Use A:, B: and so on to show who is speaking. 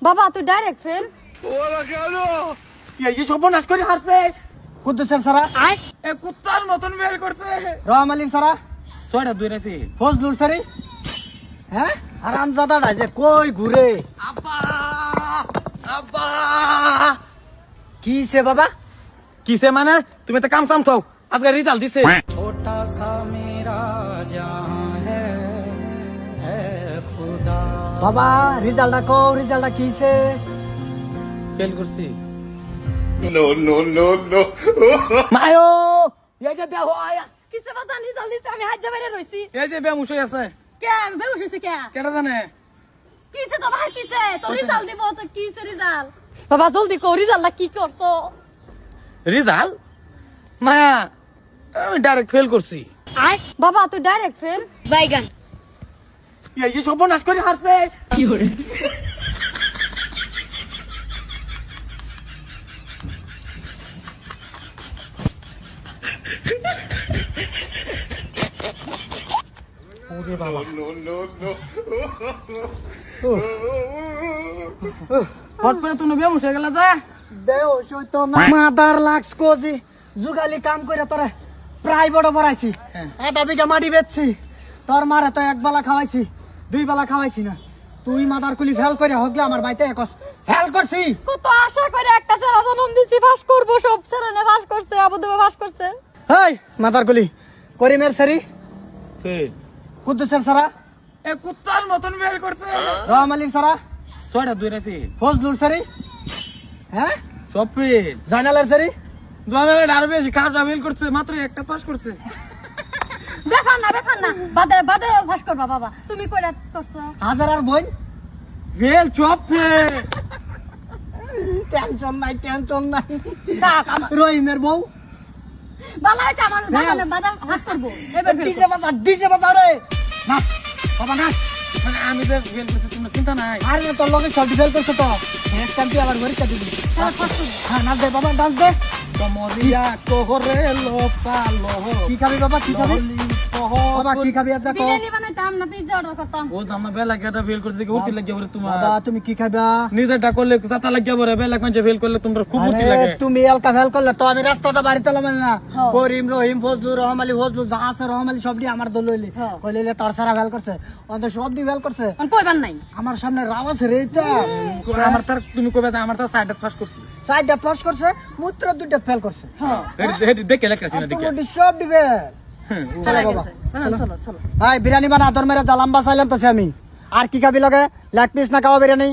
A: বাবা তুই direct fail.
B: ওরা কেন এই সর্বনাশ করে হারছে?
C: কুদ্দুসের সারা
B: এ কুত্তার মতন বের করছে।
C: রহম আলীর সারা
B: 6টা 2 রে ফেল।
C: ফজলুর সারি হ্যাঁ হারামজাদাটা যে কই ঘুরে।
B: আব্বা আব্বা
C: কিসে বাবা?
B: কিসে মানে? তুমি তো কাম সাম থাও, আজকে রেজাল্ট দিছে।
C: ছোটা সা মেরা জাহান হ্যায় খুদা। বাবা রেজাল্টটা কও, রেজাল্টটা কিসে?
B: ফেল করছি।
D: No, no, no, no.
B: মায়ো এই যে দেখো আয়া,
A: কিসে বাজান রিজাল্ট দিছে? আমি হাত বাইরে রইছি।
B: এই যে বেমুশ হয়ে আছে।
A: কেন বেউস হইছে কেন?
B: কেটা জানে?
A: কিসে তো ভাই কিসে? তো রিজাল্ট দিব তো কিসে রিজাল্ট? বাবা জলদি কও রিজাল্টটা কি করছো?
B: রিজাল্ট মায়া আমি ডাইরেক্ট ফেল করছি।
A: বাবা তুই ডাইরেক্ট ফেল। বাইগান
B: এই যে সর্বনাশ করে হারছে।
A: কি করে?
B: ওরে বাবা
D: No, no, no.
B: হট করে তুমি বেমুশ হয়ে গেলা যা।
C: বেউস হইতো না মাদার লাক্স কোজি জুগালি কাম করে তোরে প্রাইভেট পড়াইছি। এটা বিঘা মাটি বেচছি, তোর মারে তো এক বেলা খাওয়াইছি, 2 বেলা খাওয়াইছি না। তুই মাদার কুলি ফেল করে হগলে আমার বাইতে ফেল করছি।
A: কত আশা করে একটা ছেলে জন্ম দিছি, পাস করব, সব ছেলে পাস করছে, আবুদেবে পাস করছে।
C: হেই মাদার কুলি করিমের সারি
B: ফেল।
C: কুদ্দুসের সারা
B: এ কুত্তার মতন বের করছে।
C: রহম আলীর সারা
B: 6টা 2 রে ফেল।
C: ফজলুর সারি হ্যাঁ
B: সব ফেল।
C: জাইনালের সারি
B: দুয়ারে আরো বেশি খারাপ ফেল করছে, মাত্র একটা পাস করছে।
A: ব্যাপার না বাদে বাদে পাস করবা বাবা। তুমি কইরা করছো
C: হাজার আর বই
B: ফেল সব ফেল।
C: টেনশন নাই টেনশন নাই।
A: থাক আমার
C: রহিমের বউ
A: বালা আছে আমার বাদে বাদে পাস করব। এবার ফেল
C: ডিজে বাজা রে
B: নাচ বাবা নাচ। মানে আমি তো ফেল করছি, তোমার চিন্তা নাই।
C: আরে না তোর লগে সল্টি ফেল করছে তো নেক্সট টাইম তুই আবার পরীক্ষা দিবি। হ্যাঁ নাচ দে বাবা ডান্স দে।
B: কমরিয়া কোহরে লোপালো।
C: কি খাবি বাবা কি খাবি? বাবা কি খাবি আজ কো?
A: বিরিয়ানি বানাইতাম না পিজ্জা অর্ডার করতাম।
B: ও জামা বেলা কেটা ফেল করতে কি উতি লাগে বলে তোমার।
C: বাবা তুমি কি খাবা?
B: নিজেরটা করলে চাতা লাগে বলে, বেলা কোনছে ফেল করলে তোমরা খুব উতি লাগে।
C: আরে তুমি এলকা ফেল করলে তো আমি রাস্তাটা বাড়িতে লমেন না। করিম রহিম ফজলুর রহম আলী ফজলু যা আছে রহম আলী সবডি আমার দল লইলি কইলে তোর সারা ফেল করছে, অন্ত সবডি ফেল করছে।
A: কোন কইবার নাই
C: আমার সামনে রাওয়াস রেইতা
B: আমার তার তুমি কবে আমার তার সাইডে পাস করছি।
C: সাইডটা পাস করছে, মূত্র দুইটা ফেল করছে।
B: দেখে লেখাছি না দেখে।
C: তুমি সব দিবে। চলো বাবা
A: চলো
C: হাই বিরিয়ানি বানা তোর মেরে জালাম্বা সাইলেন তো আমি। আর কি খাবি লগে লেগ পিস না খাওয়া বিরিয়ানি?